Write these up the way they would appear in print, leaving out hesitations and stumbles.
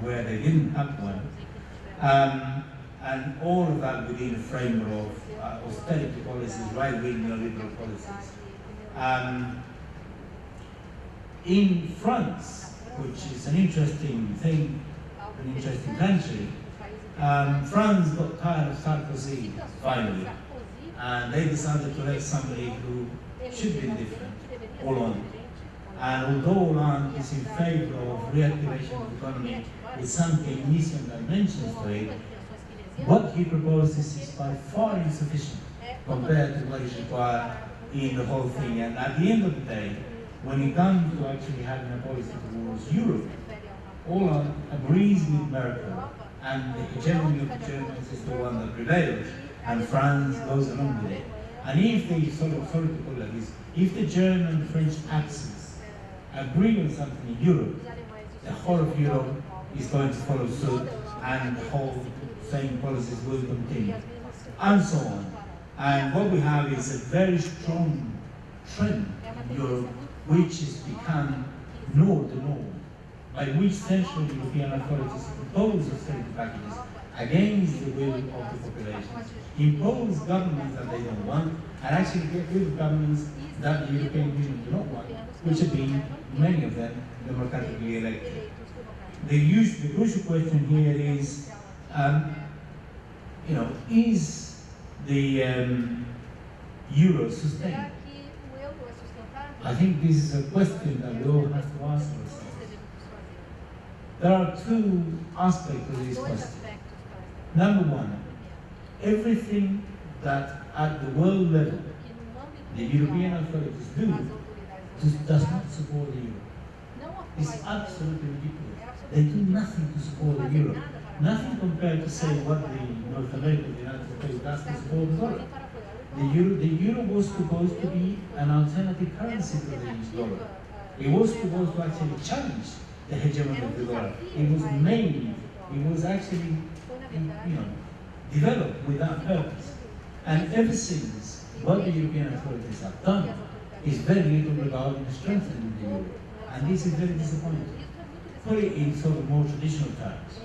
where they didn't have one. And all of that within a framework of austerity policies, right-wing neoliberal policies. In France, which is an interesting thing, an interesting country, France got tired of Sarkozy, finally, and they decided to elect somebody who should be different, Hollande. And although Hollande is in favor of reactivation of the economy with some Keynesian dimensions to it, what he proposes is by far insufficient compared to what is required in the whole thing. And at the end of the day, when it comes to actually having a policy towards Europe, Hollande agrees with Merkel, and the hegemony of the Germans is the one that prevails, and France goes along with it. And if they sorry to call it like this, if the German and French axis agree on something in Europe, the whole of Europe is going to follow suit, and the whole same policies will continue, and so on. And what we have is a very strong trend in Europe, which has become the norm, by which Central European authorities impose austerity packages against the will of the population, impose governments that they don't want, and actually get rid of governments that the European Union do not want, which have been, many of them, democratically elected. The crucial question here is, is the euro sustainable? I think this is a question that we all have to ask ourselves. There are two aspects of this question. Number one, everything that at the world level the European authorities do does not support the euro. It's absolutely ridiculous. They do nothing to support the euro. Nothing compared to say what the North America, the United States does to support the dollar. The euro was supposed to be an alternative currency to the dollar. It was supposed to actually challenge the hegemony of the dollar. It was actually, developed with that purpose. And ever since, what the European authorities have done is very little regarding strengthening the euro. And this is very disappointing. Put it in sort of more traditional terms.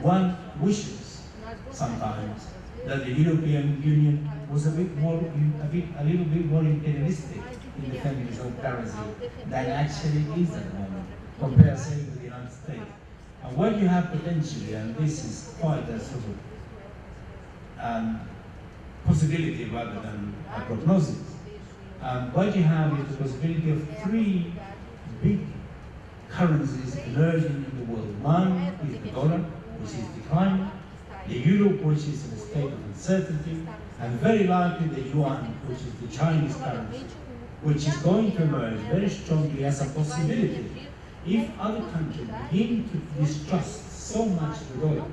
One wishes sometimes that the European Union was a little bit more imperialistic in defending its own currency than actually is at the moment, compared, say, with the United States. And what you have potentially, and this is quite a sort of possibility rather than a prognosis, what you have is the possibility of three big currencies emerging in the world. One is the dollar, which is declining, the euro, which is in a state of uncertainty, and very likely the yuan, which is the Chinese currency, which is going to emerge very strongly as a possibility if other countries begin to distrust so much the dollar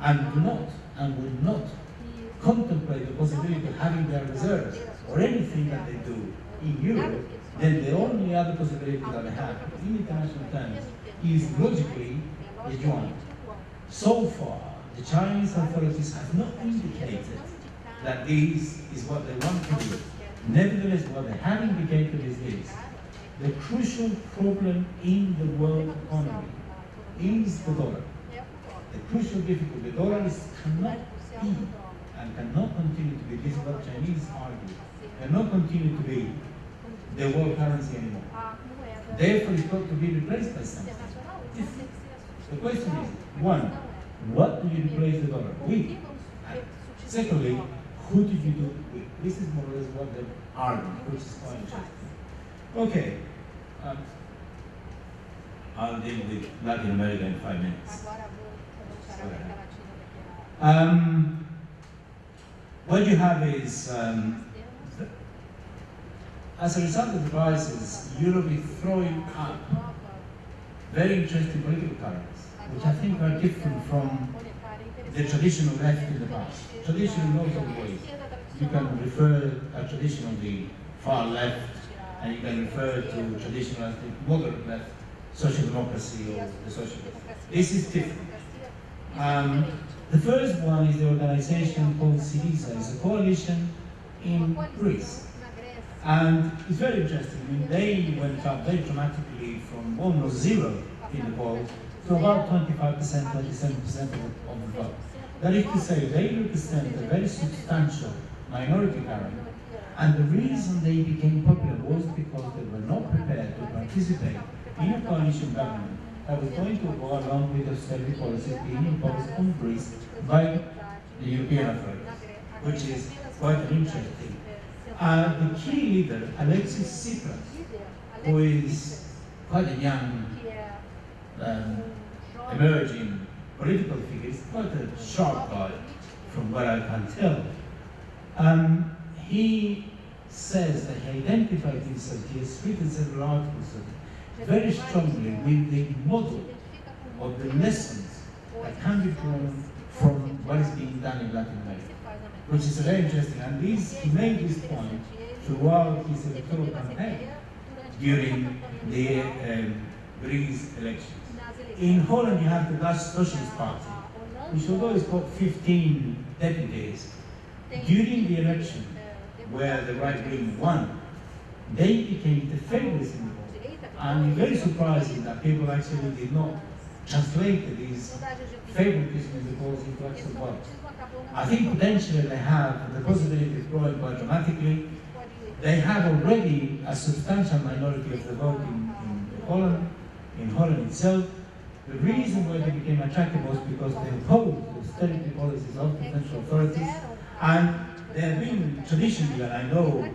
and would not contemplate the possibility of having their reserves or anything that they do in euro, then the only other possibility that they have in international terms is logically the yuan. So far, the Chinese authorities have not indicated that this is what they want to do. Nevertheless, what they have indicated is this. The crucial problem in the world economy is the dollar. The crucial difficulty, the dollar cannot be and cannot continue to be, this is what Chinese argue, cannot continue to be the world currency anymore. Therefore, it's got to be replaced by something. The question is, one, what do you replace the dollar with? And secondly, who did you do it with? This is more or less what they argue, which is quite interesting. Okay, I'll deal with Latin America in 5 minutes. What you have is, as a result of the crisis, Europe is throwing up very interesting political currents, which I think are different from the traditional left in the past. Traditional in all sorts of ways. You can refer to traditional the far left, and you can refer to traditional as the moderate left, social democracy or the socialists. This is different. The first one is the organization called Syriza. It's a coalition in Greece. And it's very interesting. I mean, they went up very dramatically from almost zero in the polls to about 25%, 27% of the vote. That is to say, they represent a very substantial minority current, and the reason they became popular was because they were not prepared to participate in a coalition government that was going to go along with the austerity policies being imposed on Greece by the European authorities, which is quite an interesting. The key leader, Alexis Tsipras, who is quite a young, emerging political figure, is quite a sharp guy, from what I can tell. He says that he identified himself, he has written several articles very strongly with the model of the lessons that can be drawn from what is being done in Latin America, which is very interesting. And he made this point throughout his electoral campaign during the Greece elections. In Holland, you have the Dutch Socialist Party, which although it's got 15 deputies, during the election where the right wing won, they became the favorites in the vote. And it's very surprising that people actually did not translate these favoritism in the polls into actual votes. I think potentially they have the possibility of growing quite dramatically. They have already a substantial minority of the vote in Holland itself. The reason why they became attractive was because they opposed the austerity policies of the central authorities, and they have been traditionally, and I know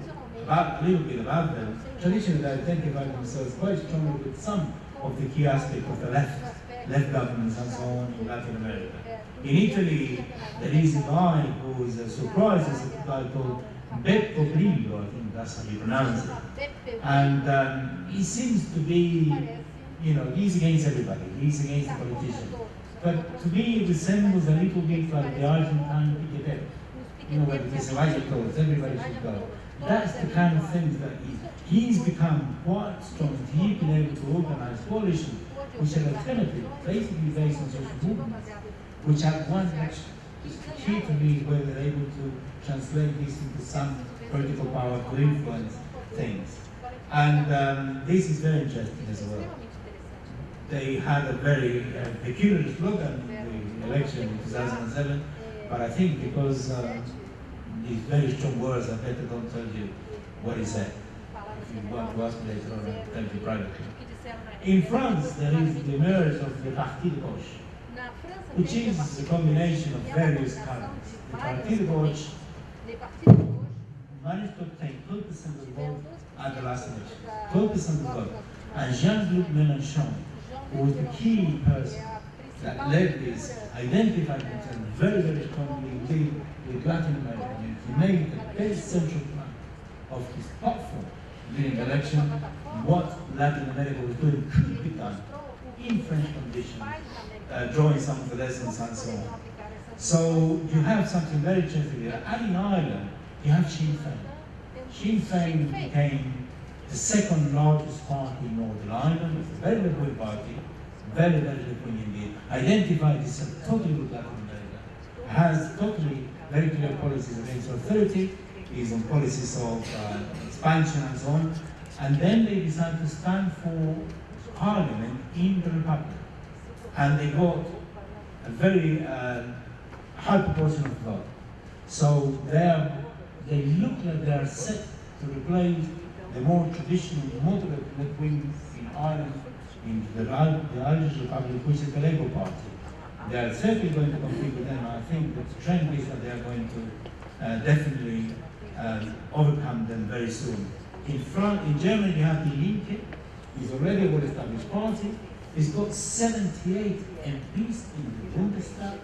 a little bit about them, traditionally they identify themselves quite strongly with some of the key aspects of the left governments and so on in Latin America. In Italy, there is a guy who is a surprise, is a guy called Beppe Grillo, I think that's how you pronounce it. And he seems to be, he's against everybody, he's against the politicians. But to me, it resembles a little bit like the Argentine piquetero. Where there's a riot clothes, everybody should go. That's the kind of things that he's become quite strong. He's been able to organize coalitions which are alternative, basically based on social movements, which have one direction. The key to me is whether they're able to translate this into some political power to influence things. And this is very interesting as well. They had a very peculiar slogan in the election in 2007, but I think because these very strong words, I better don't tell you what he said. If you want to ask me later on, I'll tell you privately. In France, there is the emergence of the Parte de Gauche, which is a combination of various currents. The Parte de Gauche managed to obtain 12% of the vote at the last election. 12% of the vote. And Jean-Luc Mélenchon, who was the key person that led this, identified himself very, very strongly with Latin America. He made the very central part of his platform during the election. What Latin America was doing could be done in French conditions, drawing some of the lessons and so on. So you have something very interesting there. And in Ireland, you have Sinn Féin. Sinn Féin became the second largest party in Northern Ireland. It's a very good party, very, very good indeed. Identified itself totally with Latin America. Has totally very clear policies against authority, is on policies of expansion and so on. And then they decided to stand for parliament in the Republic. And they got a very high proportion of the vote. So they look like they are set to replace the more traditional, moderate left wing in Ireland, in the Irish Republic, which is the Labour Party. They are certainly going to compete with them. I think the trend is that they are going to definitely overcome them very soon. In Germany, you have the Linke. It's already a well-established party. It's got 78 MPs in the Bundestag.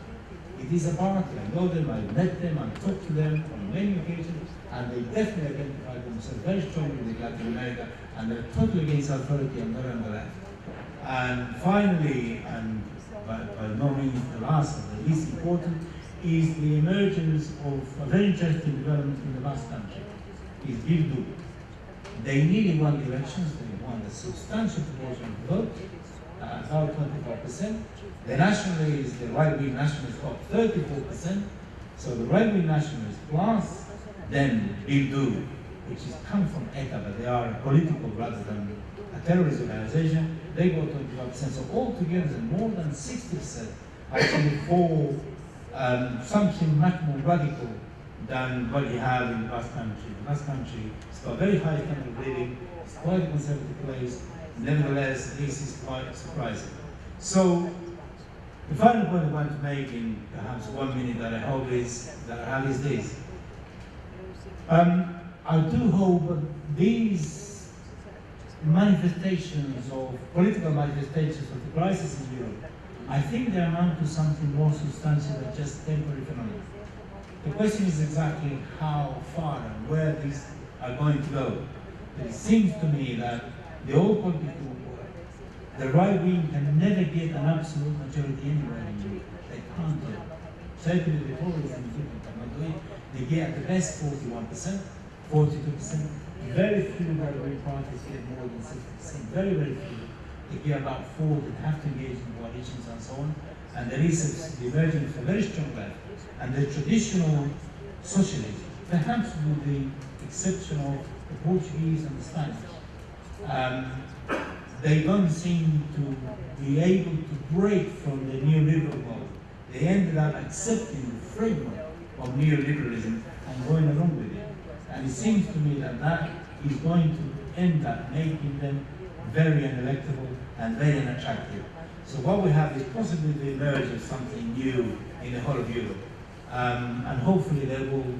It is a party. I know them, I met them, I talked to them on many occasions, and they definitely identify themselves very strongly with Latin America, and they're totally against authority and not on the left. And finally, and by no means the last or the least important, is the emergence of a very interesting development in the Basque Country, is Bildu. They nearly won the elections, they won a substantial proportion of the vote, about 25%. The nationalists, the right-wing nationalists got 34%, so the right-wing nationalists plus then Bildu, which is come from ETA, but they are political rather than a terrorist organization, they got 25%. So altogether, more than 60% actually for something much more radical than what you have in the Basque Country. The Basque Country has got a very high standard of living, it's quite a conservative place. Nevertheless, this is quite surprising. So, the final point I want to make in perhaps 1 minute that I have is this. I do hope these manifestations of political manifestations of the crisis in Europe, I think they amount to something more substantial than just temporary phenomena. The question is exactly how far and where these are going to go. It seems to me that the old political, the right wing can never get an absolute majority anywhere in Europe. They can't do it. Certainly the Tories and the people cannot do it. They get at the best 41%, 42%. Very few right-wing parties get more than 60%. Very, very few. They get about 4 that have to engage in coalitions and so on. And there is the emergence of a very strong left. And the traditional socialists, perhaps with the exception of the Portuguese and the Spanish, they don't seem to be able to break from the neoliberal model. They ended up accepting the framework of neoliberalism and going along with it. And it seems to me that that is going to end up making them very unelectable and very unattractive. So what we have is possibly the emergence of something new in the whole of Europe. And hopefully they will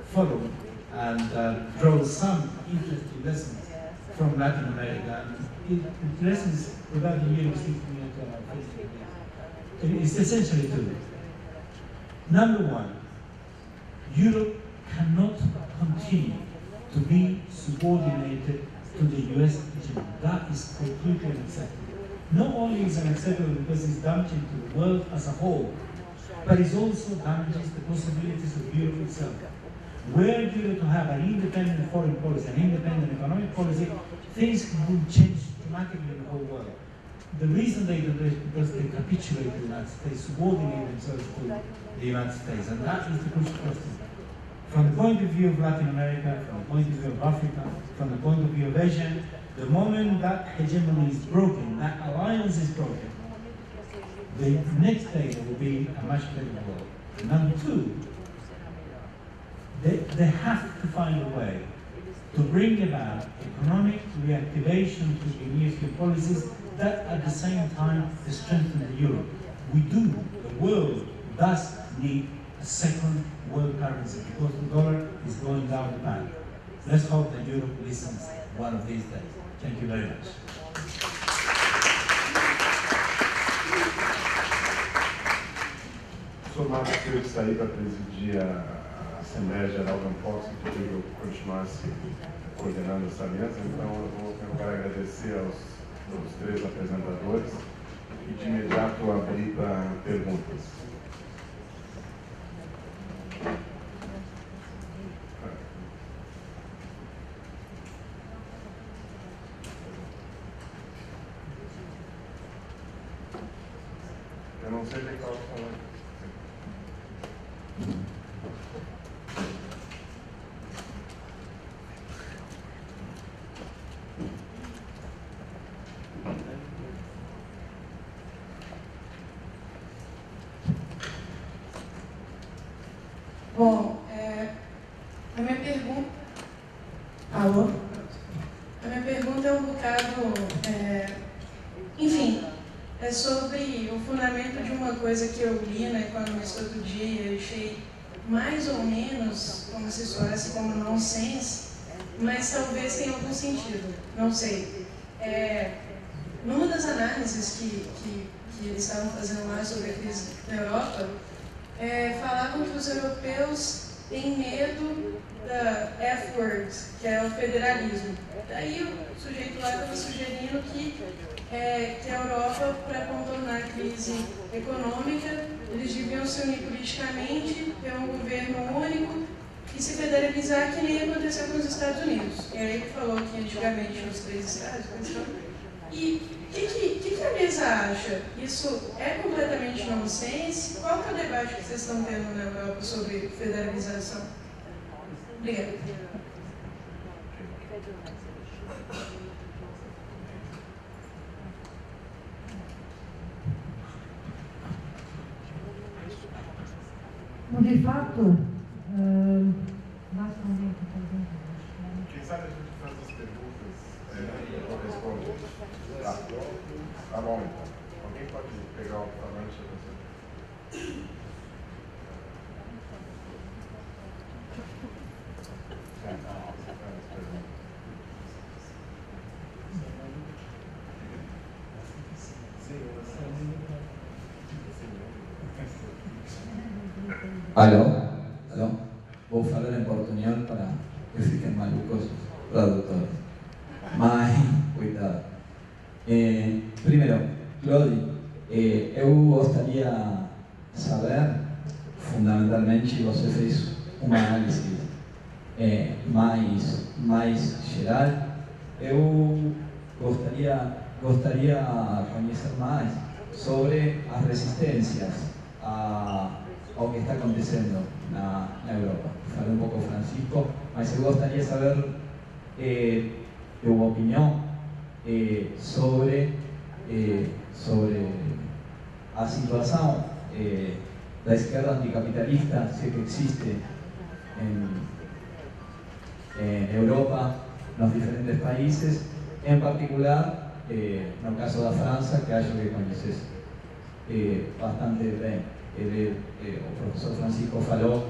follow and draw some interesting lessons from Latin America. The lessons regarding Europe seem to me it's essentially two. Number one, Europe cannot continue to be subordinated to the US hegemony. That is completely unacceptable. Not only is it unacceptable because it's damaging to the world as a whole, but it also damages the possibilities of Europe itself. Were Europe to have an independent foreign policy, an independent economic policy, things would change dramatically in the whole world. The reason they do this is because they capitulate to the United States, subordinate themselves to the United States, and that is the crucial question. From the point of view of Latin America, from the point of view of Africa, from the point of view of Asia, the moment that hegemony is broken, that alliance is broken, the next day there will be a much better world. Number two, they have to find a way to bring about economic reactivation to the near-field policies that at the same time strengthen the euro. We do, the world does need a second world currency because the dollar is going down the path. Let's hope that Europe listens one of these days. Thank you very much. O senhor Marcos teve que sair para presidir a Assembleia Geral da ANPOCS, que pediu que eu continuasse coordenando essa aliança, então eu quero agradecer aos três apresentadores e de imediato abrir para perguntas. Eu não sei quem está falando. Bom, a minha pergunta... Alô? A minha pergunta é um bocado... enfim, é sobre o fundamento de uma coisa que eu li na Economista todo dia e achei mais ou menos como se soasse como nonsense, mas talvez tenha algum sentido, não sei. Numa das análises que eles estavam fazendo lá sobre a crise na Europa, falavam que os europeus têm medo da F-word, que é o federalismo. Daí o sujeito lá estava sugerindo que a Europa, para contornar a crise econômica, eles deviam se unir politicamente, ter um governo único e se federalizar, que nem aconteceu com os Estados Unidos. E aí ele falou que antigamente tinha os 3 estados. E o que a mesa acha? Isso é completamente nonsense? Qual que é o debate que vocês estão tendo na Europa sobre federalização? Obrigada. de fato, basta um tempo também. Quem sabe a gente faz as perguntas e responde. Tá bom, então. Alguém pode pegar o falante para você? Aló, vou falar em portunhol para que fiquem malucos os tradutores. Mas, cuidado. Primeiro, Claude, eu gostaria de saber, fundamentalmente, você fez uma análise mais geral. Eu gostaria de conhecer mais sobre as resistências ao que está acontecendo na Europa. Falei um pouco Francisco, mas eu gostaria de saber tua opinião sobre a situação da esquerda anticapitalista, se que existe em Europa, nos diferentes países, em particular, no caso da França, que acho que conheces bastante bem. O professor Francisco falou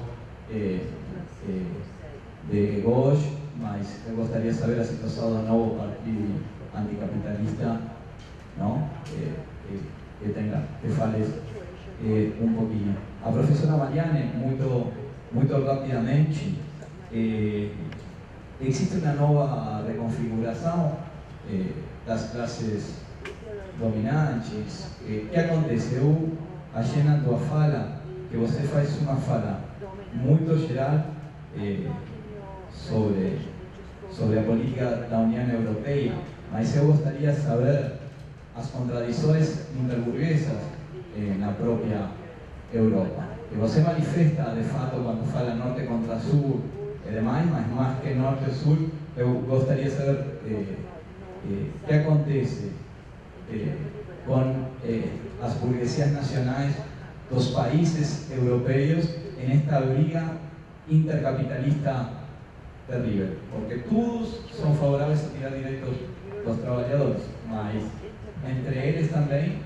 de Gauche, mas eu gostaria de saber a situação do novo partido anticapitalista, não? Que fales um pouquinho. A professora Mariane, muito rapidamente, existe uma nova reconfiguração das classes dominantes. O que acontece? Eu achei na tua fala que você faz uma fala muito geral sobre a política da União Europeia, mas eu gostaria de saber as contradições interburguesas na própria Europa. E você manifesta, de fato, quando fala norte contra sul e demais, mas mais que norte e sul, eu gostaria de saber o que acontece com as burguesias nacionais dos países europeus en esta briga intercapitalista terrible, porque todos son favorables a tirar direitos dos trabalhadores, mas entre eles também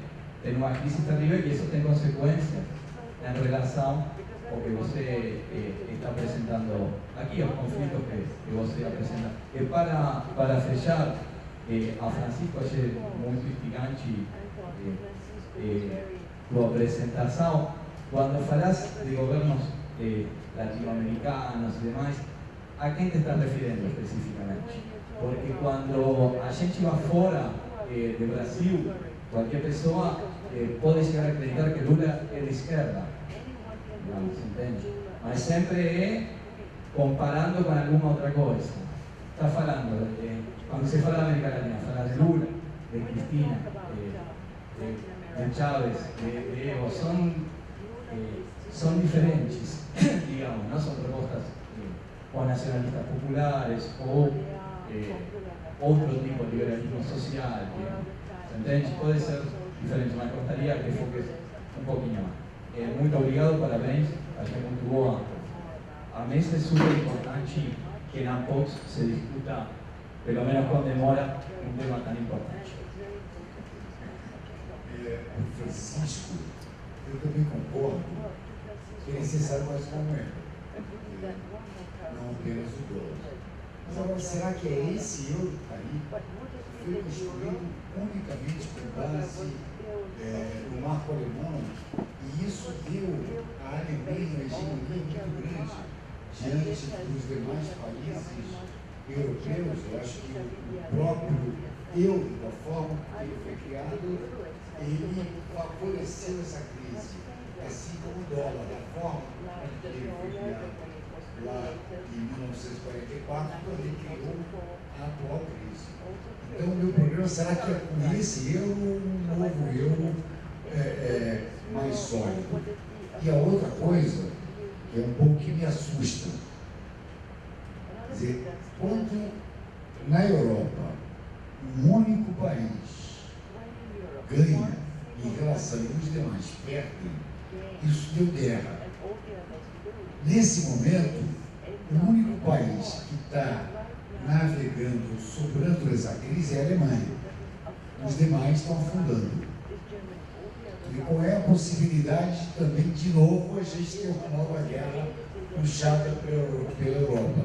tem uma crise terrível e isso tem consequências em relação ao que você está apresentando aqui, aos conflitos que você apresenta. E para fechar, a Francisco, achei muito instigante tua apresentação. Quando falas de governos latino-americanos e demais, a quem te estás referindo especificamente? Porque quando a gente va fora do Brasil, qualquer pessoa pode chegar a acreditar que Lula é de esquerda, não se entende? Mas sempre é comparando com alguma outra coisa. Está falando, quando se fala da América Latina, fala de Lula, de Cristina, de Chávez, de Evo, son diferentes, digamos, no son propuestas o nacionalistas populares o otro tipo de liberalismo social, ¿se entiende? Puede ser diferente, me gustaría que enfoques un poquito más. Muito obrigado, parabéns, achei muito boa a mesa. É super importante que na ANPOCS se discuta, pelo menos com demora, um tema tão importante. Francisco, eu também concordo que é necessário mais momento, não apenas o dólar. Mas agora, será que é esse euro que está aí? Foi construído unicamente com base no marco alemão, e isso deu à Alemanha uma hegemonia muito grande diante dos demais países europeus. Eu acho que o próprio euro, da forma que ele foi criado, ele favoreceu essa crise, assim como o dólar, da forma que ele foi criado lá em 1944, também criou a atual crise. Então, o meu problema será que é com esse euro um novo euro mais sólido? E a outra coisa, que é um pouco que me assusta, quer dizer, quando na Europa um único país ganha em relação aos demais perdem, isso deu guerra. Nesse momento, o único país que está navegando sobrando essa crise é a Alemanha. Os demais estão afundando. E qual é a possibilidade também, de novo, a gente ter uma nova guerra puxada pela Europa?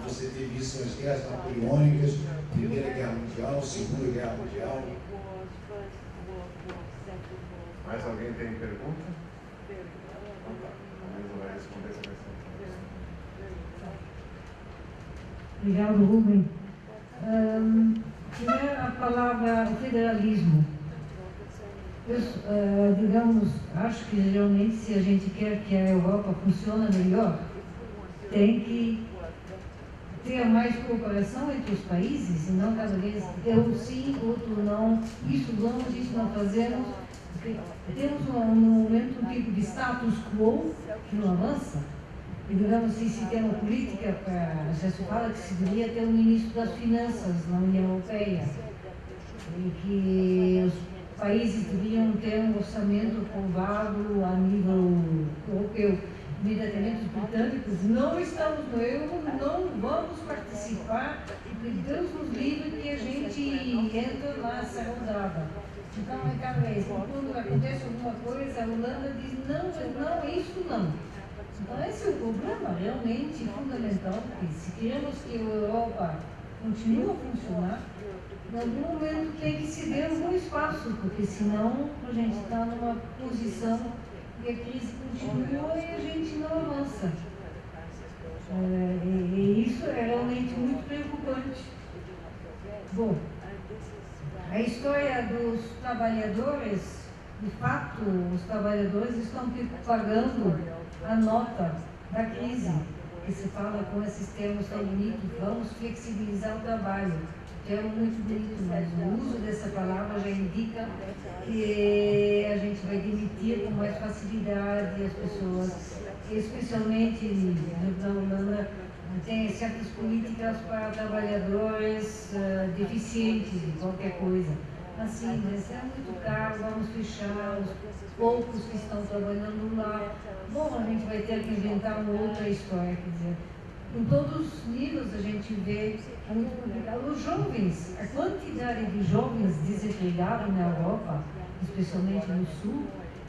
Você teve isso nas guerras napoleônicas, Primeira Guerra Mundial, Segunda Guerra Mundial. Mais alguém tem pergunta? A Luísa vai responder essa questão. Obrigado, Rubem. Primeiro, a palavra federalismo. Eu, digamos, acho que realmente, se a gente quer que a Europa funcione melhor, tem que ter mais cooperação entre os países, e não cada vez eu sim, outro não, isso vamos, isso não fazemos. Temos no momento um tipo de status quo que não avança. E, digamos, se tem uma política, já se fala que se deveria ter um ministro das finanças na União Europeia, e que os países deveriam ter um orçamento aprovado a nível europeu. Imediatamente os britânicos: não estamos no euro, não vamos participar, e Deus nos livre que a gente entra nessa rodada. Então, é cada vez, quando acontece alguma coisa, a Holanda diz: não, isso não. Então, esse é o problema realmente fundamental, porque se queremos que a Europa continue a funcionar, em algum momento tem que ceder algum espaço, porque senão a gente está numa posição e a crise continua e a gente não avança. E isso é realmente muito preocupante. Bom, a história dos trabalhadores, de fato, os trabalhadores estão pagando a nota da crise, que se fala com esses termos tão bonitos: vamos flexibilizar o trabalho. Que é muito bonito, mas o uso dessa palavra já indica que a gente vai demitir com mais facilidade as pessoas, especialmente na Holanda, tem certas políticas para trabalhadores deficientes de qualquer coisa. Assim, mas é muito caro, vamos fechar os poucos que estão trabalhando lá. Bom, a gente vai ter que inventar uma outra história, quer dizer, em todos os níveis a gente vê muito complicado. Os jovens, a quantidade de jovens desempregados na Europa, especialmente no Sul,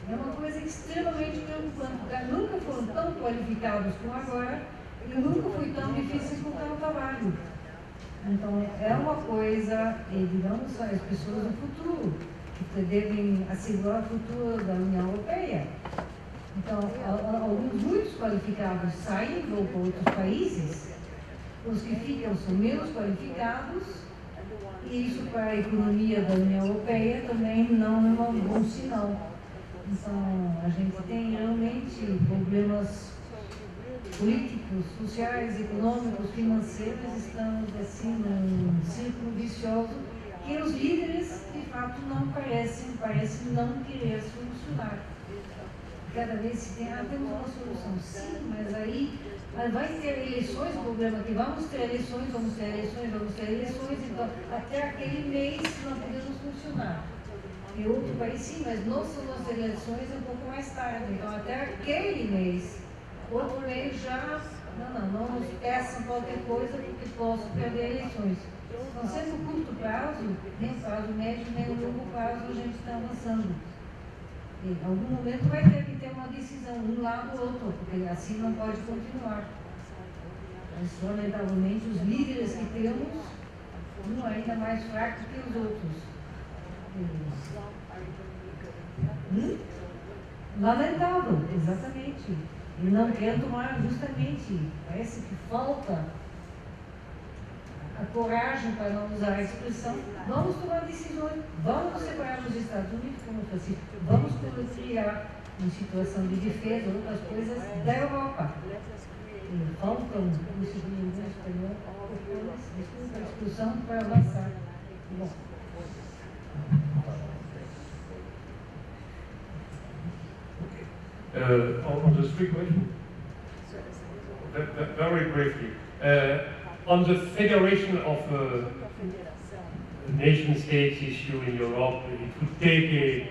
é uma coisa extremamente preocupante. Nunca foram tão qualificados como agora e nunca foi tão difícil encontrar um trabalho. Então, é uma coisa, digamos, as pessoas do futuro, que devem assegurar o futuro da União Europeia. Então, alguns muitos qualificados saem e vão para outros países, os que ficam são menos qualificados, e isso para a economia da União Europeia também não é um bom sinal. Então, a gente tem realmente problemas políticos, sociais, econômicos, financeiros. Estamos assim num círculo vicioso que os líderes, de fato, não parecem não querer solucionar. Cada vez se tem, temos uma solução, sim, mas aí vai ter eleições, o problema é que vamos ter eleições, então até aquele mês não podemos funcionar. E outro país, sim, mas nossas eleições é um pouco mais tarde, então até aquele mês, outro mês já, não nos peçam qualquer coisa porque posso perder eleições. Então, sendo curto prazo, nem o prazo médio, nem o longo prazo, a gente está avançando. Em algum momento vai ter que ter uma decisão, um lado ou outro, porque assim não pode continuar. Mas, lamentavelmente, os líderes que temos, um ainda mais fraco que os outros. Lamentável, exatamente. E não quer tomar, justamente, parece que falta a coragem, para não usar a expressão, vamos tomar decisões, vamos separar os Estados Unidos como assim, vamos criar uma situação de defesa, outras coisas da Europa. E faltam, no segundo espanhol, desculpa a discussão para avançar. Bom. On the three questions, very briefly. On the federation of nation states issue in Europe, it would take a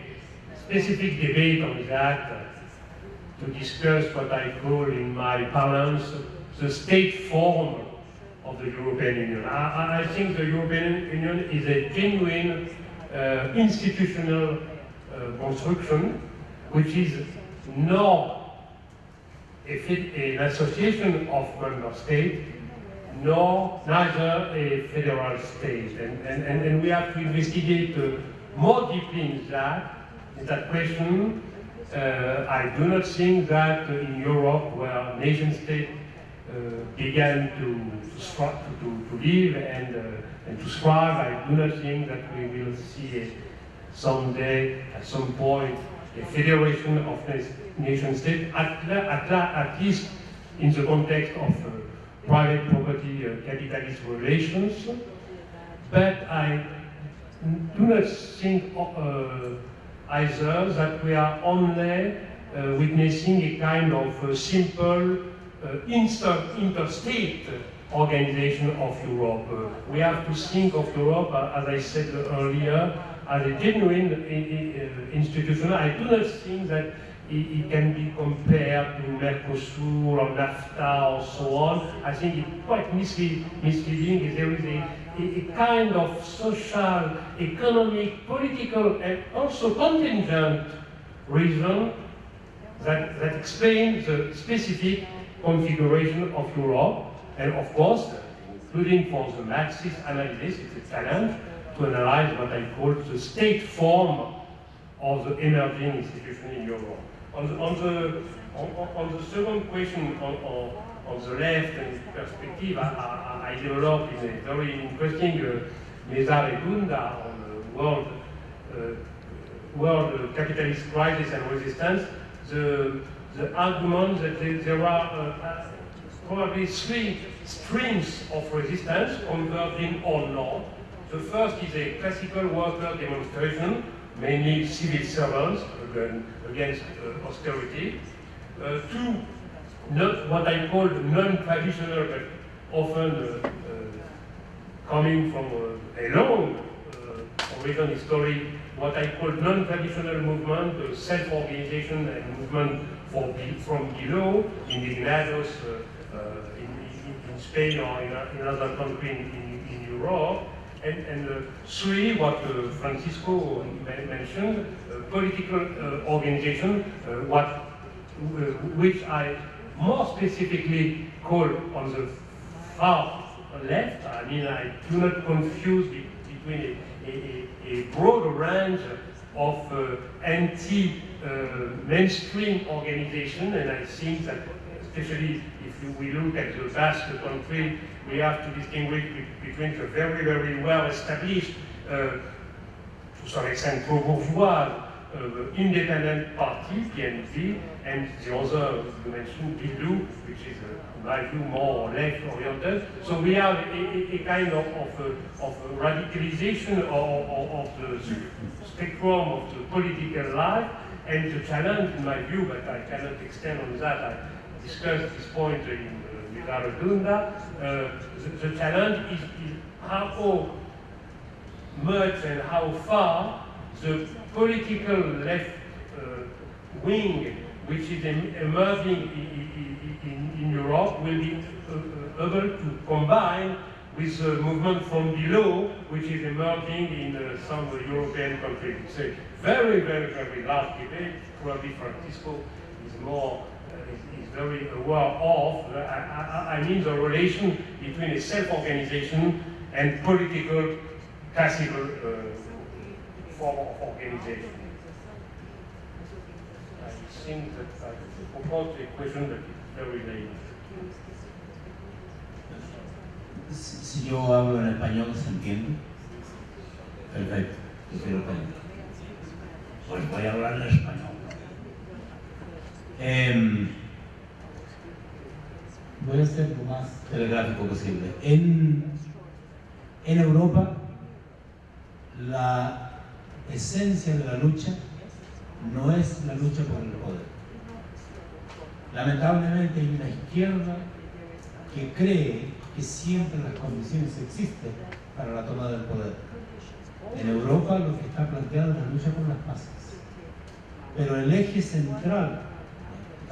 specific debate on that. to discuss what I call in my parlance the state form of the European Union. I think the European Union is a genuine institutional construction, which is not an association of member states, neither a federal state. And we have to investigate more deeply in that question. I do not think that in Europe, where nation states began to live and to strive, I do not think that we will see someday, at some point, a federation of nation states, at least in the context of private property capitalist relations. But I do not think either that we are only witnessing a kind of simple interstate organization of Europe. We have to think of Europe, as I said earlier, as a genuine institution. I do not think that it can be compared to Mercosur or NAFTA or so on. I think it's quite misleading. There is a kind of social, economic, political, and also contingent reason that explains the specific configuration of Europe. And of course, including for the Marxist analysis, it's a challenge to analyze what I call the state form of the emerging institution in Europe. On the second question, on the left and perspective, I developed in a very interesting mesa redonda on world capitalist crisis and resistance, the argument that there are probably three streams of resistance, converging or not. The first is a classical worker demonstration, mainly civil servants against austerity. Two, not what I call non-traditional, but often coming from a long origin history, what I call non-traditional movement, self-organization and movement from below, indignados in Spain or in other countries in Europe. And three, what Francisco mentioned, political organization, which I more specifically call on the far left. I mean, I do not confuse between a broad range of anti-mainstream organization, and I think that especially if we look at the Basque country, we have to distinguish between the very, very well established, to some extent pro-bourgeois, independent party, PNP, and the other you mentioned, BILU, which is, in my view, more left-oriented. So we have a kind of radicalization of the spectrum of the political life, and the challenge, in my view, but I cannot extend on that, I discussed this point in Redonda, the challenge is how much and how far the political left wing, which is emerging in Europe, will be able to combine with the movement from below, which is emerging in some European countries. It's a very, very, very large debate. Probably Francisco is more is very aware of. I mean the relation between a self-organization and political classical form of organization. I think that I proposed a question that is very late. Si yo hablo en español, ¿se entiende? Perfecto, pues voy a hablar en español. Voy a ser lo más telegráfico posible. En Europa, la esencia de la lucha no es la lucha por el poder. Lamentablemente hay una izquierda que cree que siempre las condiciones existen para la toma del poder. En Europa lo que está planteado es la lucha por las paces. Pero el eje central,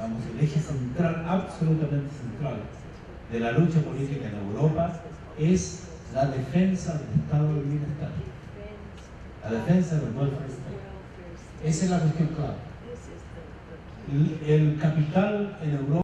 digamos, el eje central, absolutamente central, de la lucha política en Europa es la defensa del estado del bienestar, la defensa del welfare state. Esa es la cuestión clave. El capital en Europa